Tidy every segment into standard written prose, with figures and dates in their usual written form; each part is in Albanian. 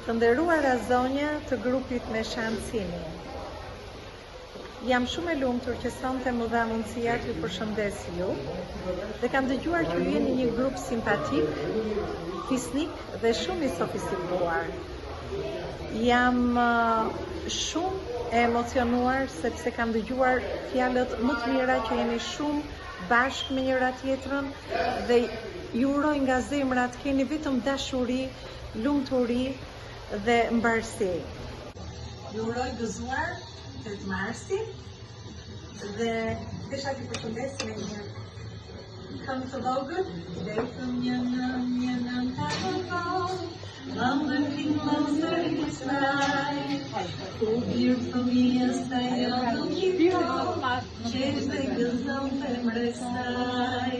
Të nderuara zonja të grupit me Shancini. Jam shumë e lumtur që sonte më dha mundësia t'ju përshëndes ju dhe kam dëgjuar që ju jeni një grup simpatik, fisnik dhe shumë i sofistikuar. Jam shumë e emocionuar sepse kam dëgjuar fjalët më të mira që jeni shumë bashkë me njëra tjetrën dhe ju uroj nga zemra të keni vetëm dashuri, lumturi dhe mbarësi. Ju uroj gëzuar 8 marsit dhe desha t'ju përshëndes me një këngë të vogël. Vetëm një nën ka vogël, ëmbël kimoser i saj, ku bir fëmijës të jo nuk i po, qesh dhe gëzon të mresaj.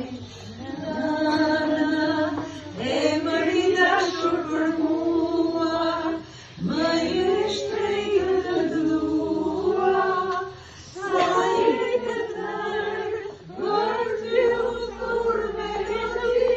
E mëri dashur për mua, më je shtrejtë të dua, sa jetë të tërë, për ty u thur me melodi.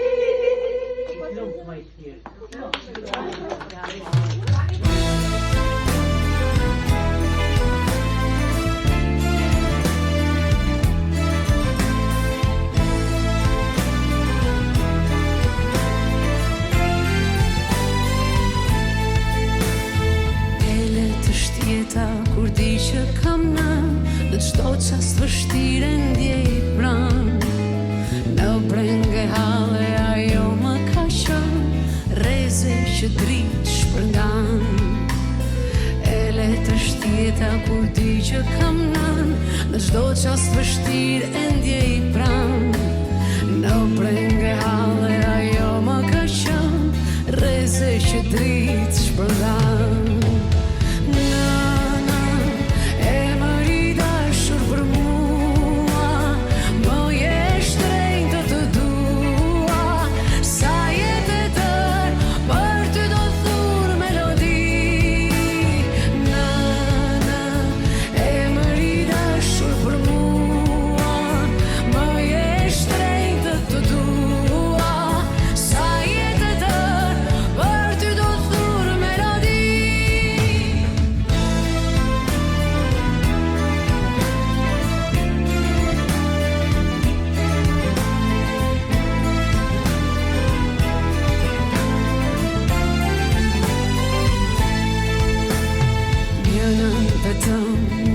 Kur di që kam në çdo qast vështire ndjej pranë, në brengë halle ajo më ka qenë rreze që dritë shpërndan. E letë është jeta kur di që kam në çdo qast vështire ndjej pranë, në brengë halle ajo më ka qenë rreze që dritë shpërndan.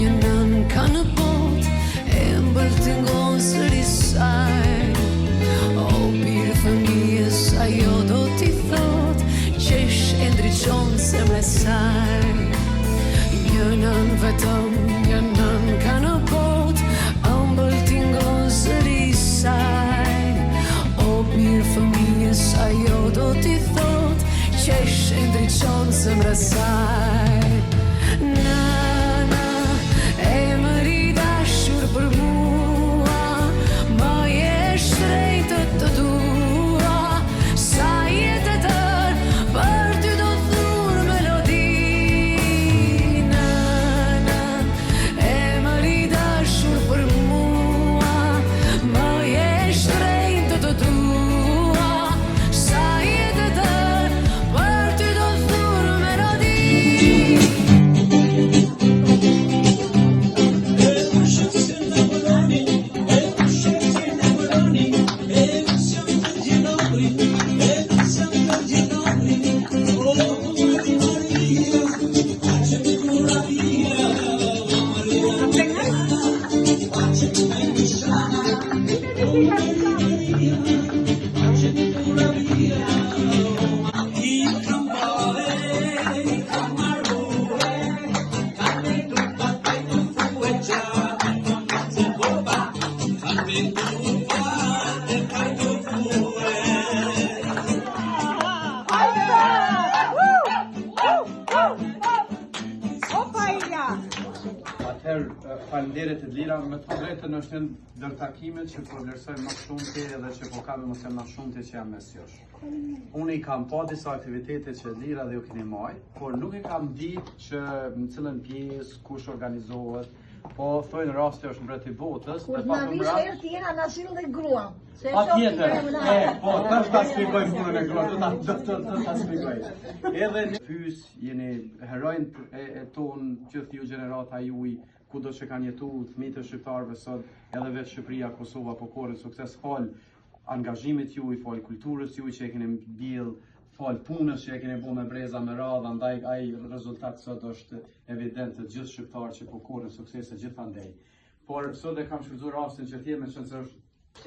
Një nën ka në bot, e mbëll t'ngon sëri saj. O birë fëmijës, ajo do t'i thot, qesh e ndriqon zemre saj. Një nën vetëm, një nën ka në bot, e mbëll t'ngon sëri saj. O birë fëmijës, ajo do t'i thot, qesh e ndriqon zemre saj. Për mua, më je shtrejtë të dua, sa jetë e tërë, për ty do thur melodi. Nëna, e më ri dashur për mua, më je shtrejtë të dua, sa jetë e tërë, për ty do thur melodi. Faleminderit të lira, me të drejtën është një ndër takimet që po vlerësoj më shumë ti edhe që po kam emocion më shumë ti që jam mes jush. Unë i kam pa disa aktivitete që lira dhe ju keni maj, por nuk e kam ditë që në cilën pjesë, kush organizohet, po thojnë rasti është mbret I botës. Kur na vish herë tjera na sill dhe grua. Patjetër. Po, tash ta shpjegoj punën e gruas, do ta shpjegoj. Edhe në fys jeni herojnë e ton gjithë ju gjenerata juaj kudo që kanë jetuar fëmijët e shqiptarëve sot, edhe vetë Shqipëria, Kosova, po korrën sukses fal angazhimit juaj, fal kulturës juaj që e keni mbjell, fal punës që e keni bërë me breza me radhë, andaj ai rezultat sot është evident të gjithë shqiptarët që po korrën suksese gjithandej. Por sot e kam shfrytzuar rastin që thjem se është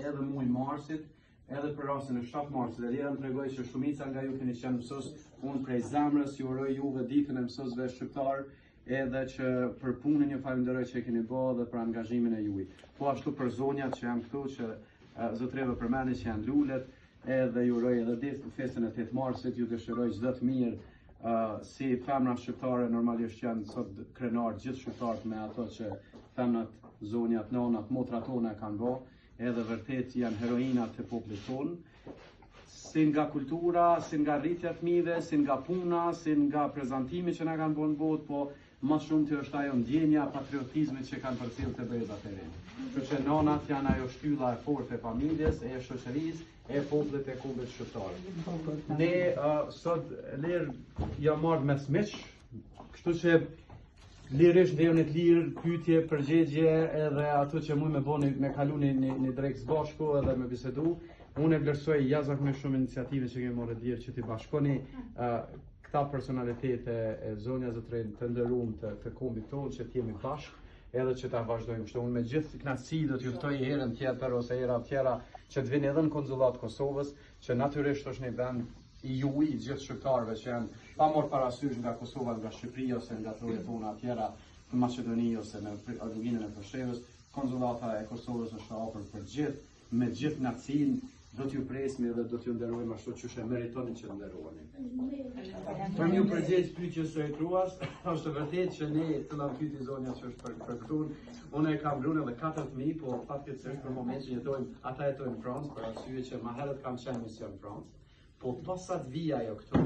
edhe muaj marsit, edhe për rastin e 7 marsit. Dhe jam tregoj që shumica nga ju keni qenë mësues, unë prej zemrës ju uroj juve ditën e mësuesve shqiptar, edhe që për punën ju falenderoj që e keni bërë dhe për angazhimin e juaj. Po ashtu për zonjat që janë këtu që zotreve përmendin që janë lulet, edhe ju uroj edhe ditë festën e 8 marsit, ju dëshiroj çdo të mirë. Si femra shqiptare normalisht janë sot krenar gjithë shqiptarët me ato që femnat, zonjat, nonat, motrat tona kanë bërë, edhe vërtet janë heroinat të popullit tonë. Si nga kultura, si nga rritja fëmijëve, si nga puna, si nga prezantimi që na kanë bërë në botë, po më shumë të është ajo ndjenja patriotizmit që kanë përcjellë të brezat e rinj. Kështu që nonat janë ajo shtylla e fortë e familjes, e shoqërisë, e popullit e kombit shqiptar. Ne sot lirë jam marrë mes miq, kështu që lirisht dhe unë të lirë, pyetje, përgjigje, edhe ato që mund me bëni me kaluni në drejt bashku edhe me bisedu. Unë e vlerësoj jashtëzakonisht shumë iniciative që kemi marrë djerë që t'i bashkoni këta personalitete e zonja zotrin të nderuar të kombit tonë që t'jemi bashkë edhe që ta vazhdojmë kështu. Unë me gjithë kënaqësi do t'ju ftoj herën tjetër ose hera tjera që të vini edhe në konzullat Kosovës, që natyrisht është një vend I juaj I gjithë shqiptarëve që janë pa marrë parasysh nga Kosova, nga Shqipëria ose nga trojet tona tjera në Maqedoni ose në Arduginën e Preshevës. Konzullata e Kosovës është hapur për gjithë, me gjithë kënaqësinë. Do t'ju presmi dhe do t'ju nderojmë ashtu që e meritoni që nderoheni. Për një përgjigj pyetjes së gruas, është vërtet që ne të na pyeti zonja që është për këtu. Unë e kam vrun edhe 4 fëmijë, po fatkeqësisht për momentin ata jetojnë në Francë, për arsye që më herët kam qenë mision në Francë. Po pasa të vija ajo këtu,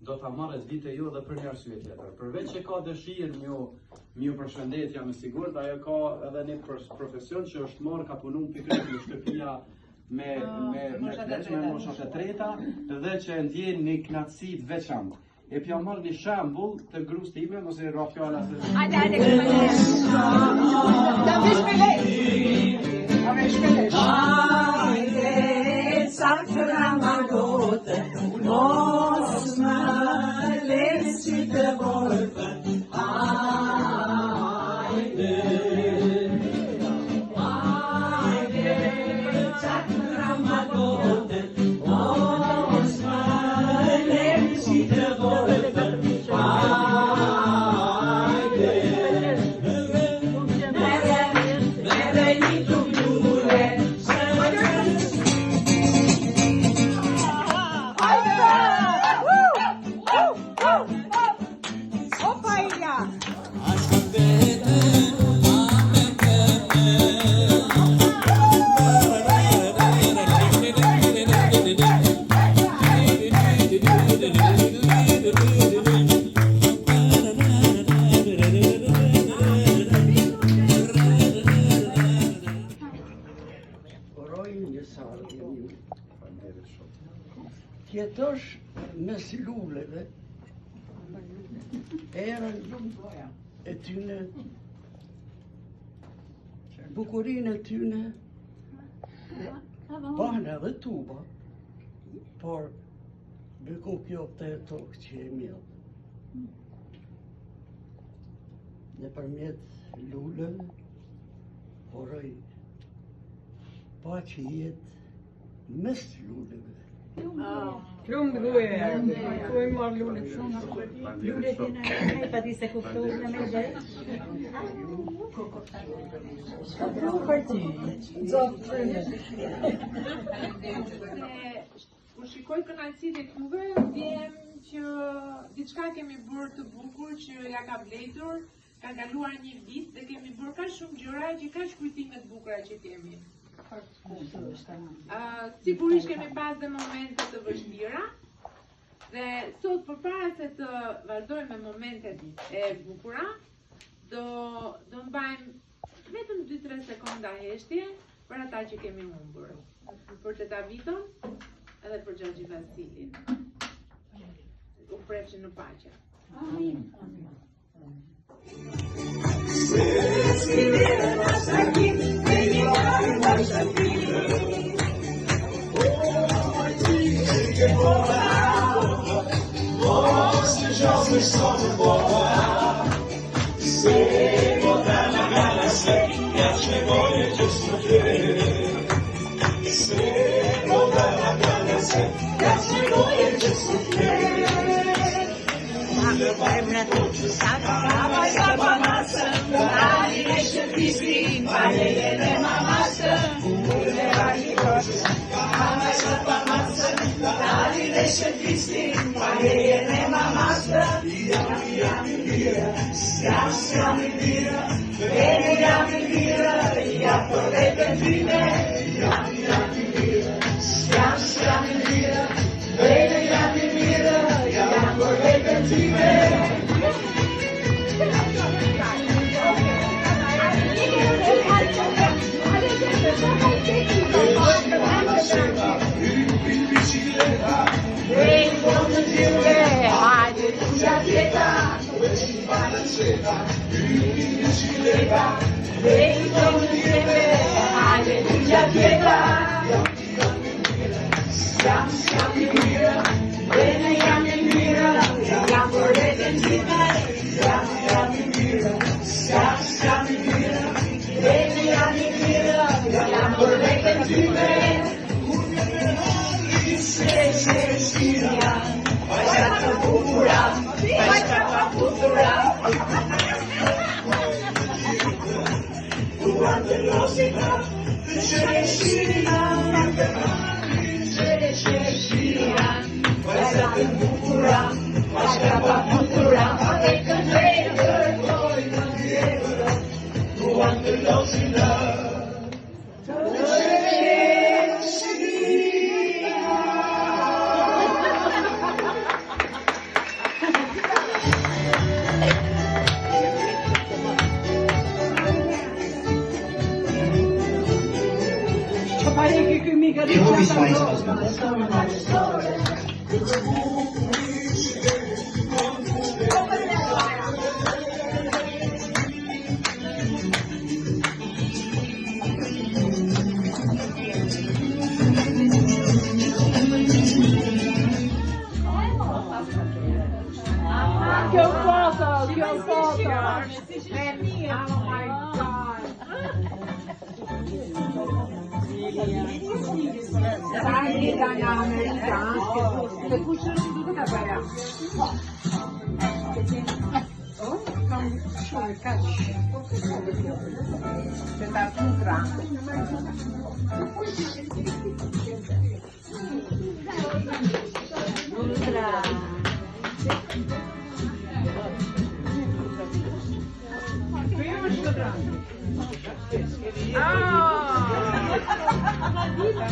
do ta marrë ditë ju edhe për një arsye tjetër. Përveç që ka dëshirë më përshëndetja me sigurt, ajo ka edhe një profesion që është marrë ka punuar pikërisht në shtëpia me moshat e treta dhe që ndjen një kënaqësi të veçantë. E pja marrë një shembull të gruas time, mos e rro fjala se. Tjetosh mes luleve, erën e tyne, bukurinë e tyne, bahna dhe tuba, por bëku kjo të e tokë që e mjellë. Në përmjet luleve, poroj, pa që jetë mes luleve. Shumë gruaja, ku e marr lulet shumë. Lulet janë pa di se kuptohen me dhe. Kur shikoj kënaqësitë e tuve, vjen që diçka kemi bërë të bukur që ja ka vlerëtur, ka kaluar një vit dhe kemi bërë kaq shumë gjëra që kaq kujtime të bukura që kemi. Sigurisht kemi pas dhe momente të vështira dhe sot përpara se të vazhdojmë me momentet e bukura do mbajmë vetëm 2-3 sekonda heshtje për ata që kemi humbur. Për të Davidon edhe për Xhaxhi Vasilin. U prefshin në paqe. Amin.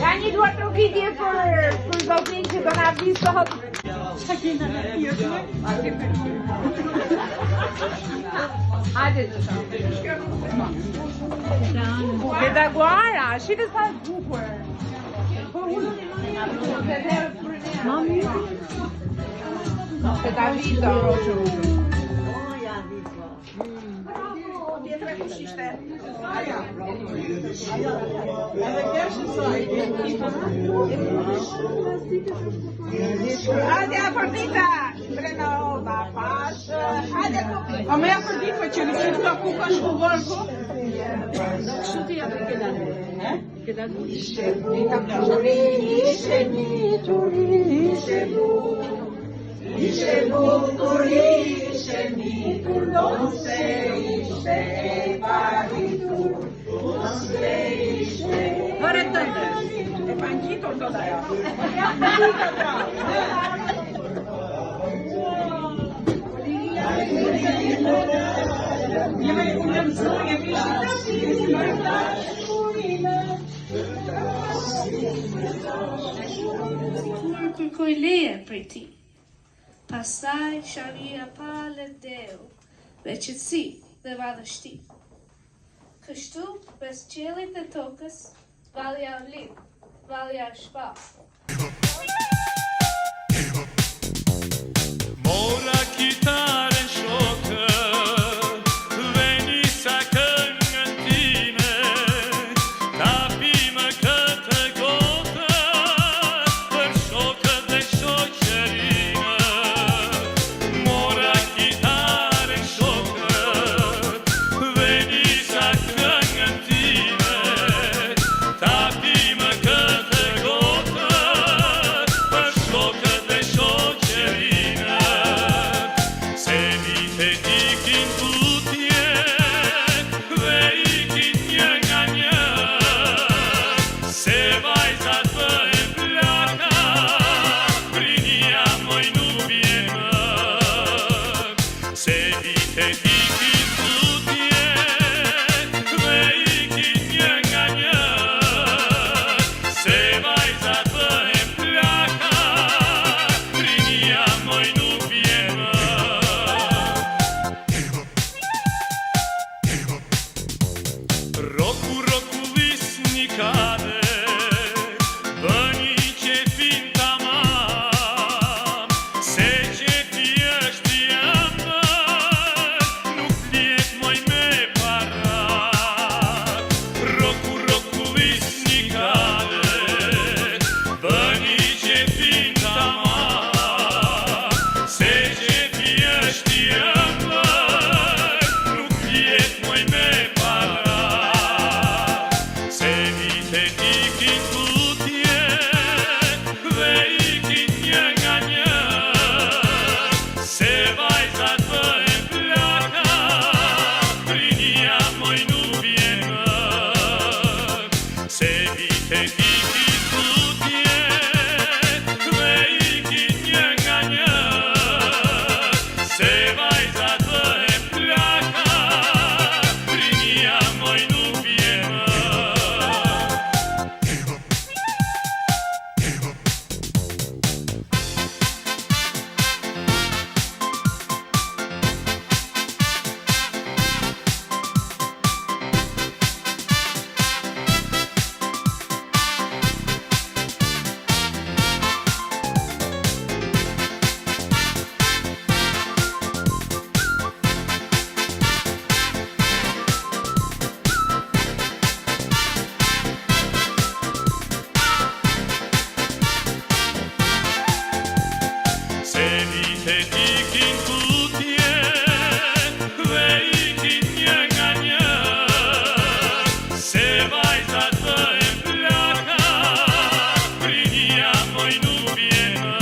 Ja një duar trokitje për zotin që do na vi sot. Sa kena në tjetër? Hajde të pedagoara, shite sa bukur. Mami. Te Davida. Hajde Afrodita, Brenova, Pash, hajde kopi. A me Afrodita që në qëtë ka ku ka shkullor po? Kështu të japë këta Ishe bukuri, ishe mituri, ishe bukuri. Ishe bukuri, ishe mitur, donse ishe e paritur, donse ishe e paritur. E panjito të da ja. Kërkoj leje prej ti. Pastaj sharia pale deu, dhe qëtësi dhe vadhështi. Kështu, pes qiellit dhe tokës, valja u lidh, valja u shpall. Mora kitaren shokë, veni sa këngën time, ta pimë këtë gotë, për shokët dhe shoqërinë. Mora kitaren shokë, veni sa këngën time, ta pimë këtë gotë, për shokët dhe shoqërinë. Se vitet ikin tutje dhe ikin një nga një, se vajzat bëhen plaka, rinia moj nuk vjen më. Se vitet ikin tutje dhe ikin një nga një, se vajzat bëhen plaka, rinia moj nuk vjen më. Roku, roku visni kade, bëni qefin tamam, se qefi është i ëmbël, nuk fliet moj me para. Roku, roku visni kade, bëni qefin tamam, se qefi është i ëmbël, nuk fliet moj me para. Se vitet ikin tutje dhe ikin një nga një, se vajzat bëhen plaka, rinia moj nuk vjen më. Se vitet ikin tutje dhe ikin një nga një, se vajzat bëhen plaka, rinia moj nuk vjen më. Se vitet ikin tutje dhe ikin një nga një, se vajzat bëhen plaka, rinia moj nuk vjen më.